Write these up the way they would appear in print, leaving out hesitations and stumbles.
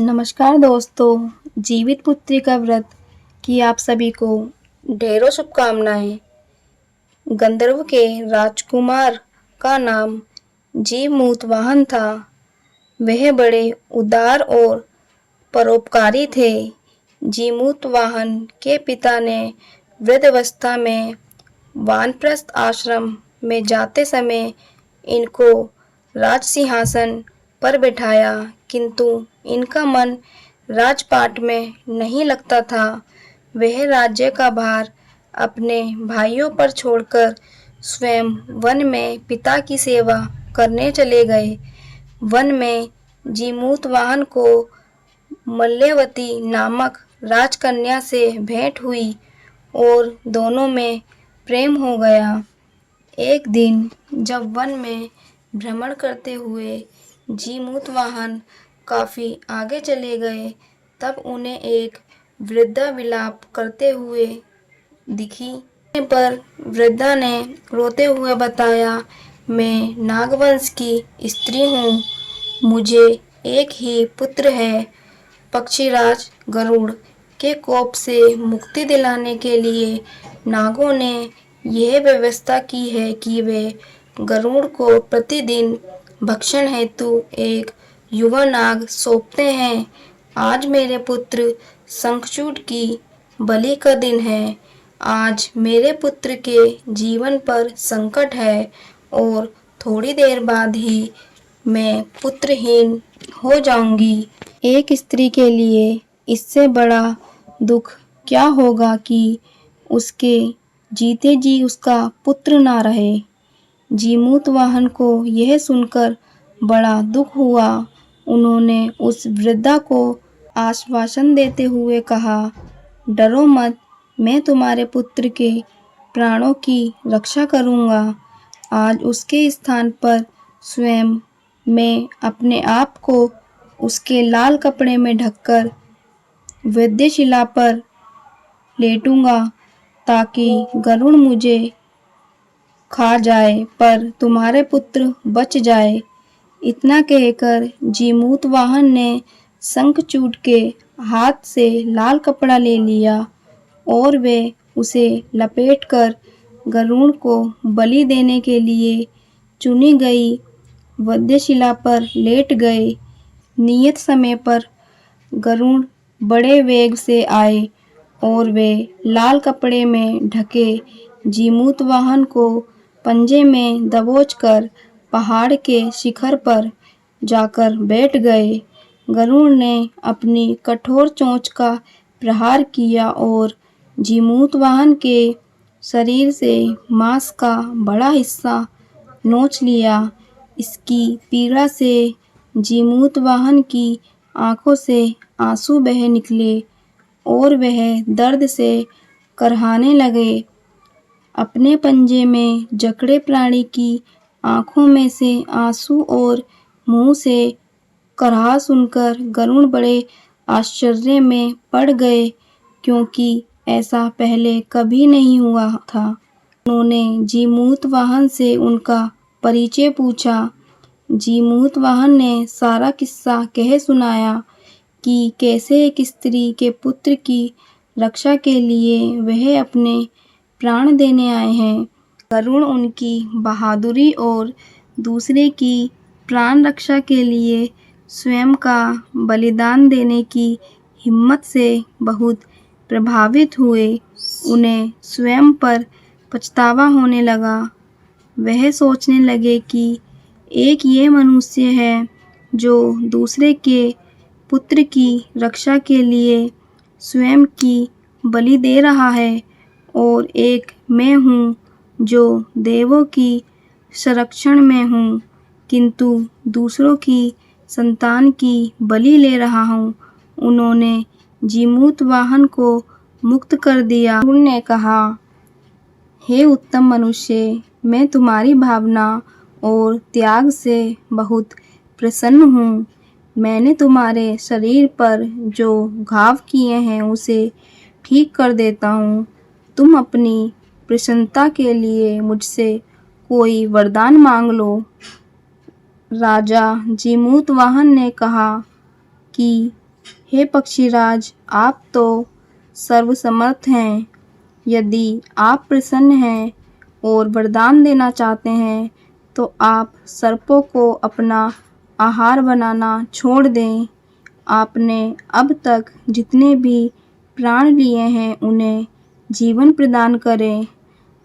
नमस्कार दोस्तों, जीवित पुत्री का व्रत की आप सभी को ढेरों शुभकामनाएं। गंधर्व के राजकुमार का नाम जीमूतवाहन था। वह बड़े उदार और परोपकारी थे। जीमूतवाहन के पिता ने वृद्धावस्था में वानप्रस्थ आश्रम में जाते समय इनको राज सिंहासन पर बिठाया, किंतु इनका मन राजपाट में नहीं लगता था। वह राज्य का भार अपने भाइयों पर छोड़कर स्वयं वन में पिता की सेवा करने चले गए। वन में जीमूतवाहन को मल्यवती नामक राजकन्या से भेंट हुई और दोनों में प्रेम हो गया। एक दिन जब वन में भ्रमण करते हुए जीमूतवाहन काफी आगे चले गए, तब उन्हें एक वृद्धा विलाप करते हुए दिखी। पर वृद्धा ने रोते हुए बताया, मैं नागवंश की स्त्री हूँ। मुझे एक ही पुत्र है। पक्षीराज गरुड़ के कोप से मुक्ति दिलाने के लिए नागों ने यह व्यवस्था की है कि वे गरुड़ को प्रतिदिन भक्षण हेतु एक युवा नाग सौंपते हैं। आज मेरे पुत्र शंखचूड़ की बलि का दिन है। आज मेरे पुत्र के जीवन पर संकट है और थोड़ी देर बाद ही मैं पुत्रहीन हो जाऊंगी। एक स्त्री के लिए इससे बड़ा दुख क्या होगा कि उसके जीते जी उसका पुत्र ना रहे। जीमूतवाहन को यह सुनकर बड़ा दुख हुआ। उन्होंने उस वृद्धा को आश्वासन देते हुए कहा, डरो मत, मैं तुम्हारे पुत्र के प्राणों की रक्षा करूंगा। आज उसके स्थान पर स्वयं मैं अपने आप को उसके लाल कपड़े में ढककर वेद्यशिला पर लेटूंगा ताकि गरुड़ मुझे खा जाए पर तुम्हारे पुत्र बच जाए। इतना कहकर जीमूतवाहन ने शंखचूड़ के हाथ से लाल कपड़ा ले लिया और वे उसे लपेटकर गरुड़ को बलि देने के लिए चुनी गई वेद्यशिला पर लेट गए। नियत समय पर गरुड़ बड़े वेग से आए और वे लाल कपड़े में ढके जीमूतवाहन को पंजे में दबोचकर पहाड़ के शिखर पर जाकर बैठ गए। गरुड़ ने अपनी कठोर चोंच का प्रहार किया और जीमूतवाहन के शरीर से मांस का बड़ा हिस्सा नोच लिया। इसकी पीड़ा से जीमूतवाहन की आंखों से आंसू बह निकले और वह दर्द से करहाने लगे। अपने पंजे में जकड़े प्राणी की आंखों में से आंसू और मुंह से कराह सुनकर गरुड़ बड़े आश्चर्य में पड़ गए, क्योंकि ऐसा पहले कभी नहीं हुआ था। उन्होंने जीमूतवाहन से उनका परिचय पूछा। जीमूतवाहन ने सारा किस्सा कह सुनाया कि कैसे एक स्त्री के पुत्र की रक्षा के लिए वह अपने प्राण देने आए हैं। गरुड़ उनकी बहादुरी और दूसरे की प्राण रक्षा के लिए स्वयं का बलिदान देने की हिम्मत से बहुत प्रभावित हुए। उन्हें स्वयं पर पछतावा होने लगा। वह सोचने लगे कि एक ये मनुष्य है जो दूसरे के पुत्र की रक्षा के लिए स्वयं की बलि दे रहा है, और एक मैं हूँ जो देवों की संरक्षण में हूँ, किंतु दूसरों की संतान की बलि ले रहा हूँ। उन्होंने जीमूतवाहन को मुक्त कर दिया। उन्होंने कहा, हे उत्तम मनुष्य, मैं तुम्हारी भावना और त्याग से बहुत प्रसन्न हूँ। मैंने तुम्हारे शरीर पर जो घाव किए हैं उसे ठीक कर देता हूँ। तुम अपनी प्रसन्नता के लिए मुझसे कोई वरदान मांग लो। राजा जीमूतवाहन ने कहा कि हे पक्षीराज, आप तो सर्वसमर्थ हैं। यदि आप प्रसन्न हैं और वरदान देना चाहते हैं तो आप सर्पों को अपना आहार बनाना छोड़ दें। आपने अब तक जितने भी प्राण लिए हैं उन्हें जीवन प्रदान करें।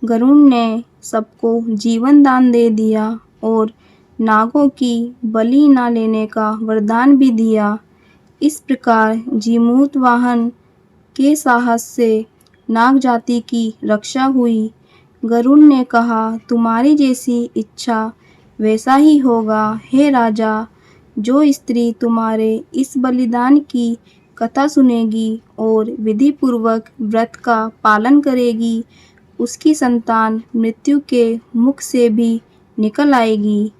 गरुड़ ने सबको जीवन दान दे दिया और नागों की बलि न लेने का वरदान भी दिया। इस प्रकार जीमूत वाहन के साहस से नाग जाति की रक्षा हुई। गरुड़ ने कहा, तुम्हारी जैसी इच्छा वैसा ही होगा हे राजा। जो स्त्री तुम्हारे इस बलिदान की कथा सुनेगी और विधि पूर्वक व्रत का पालन करेगी, उसकी संतान मृत्यु के मुख से भी निकल आएगी।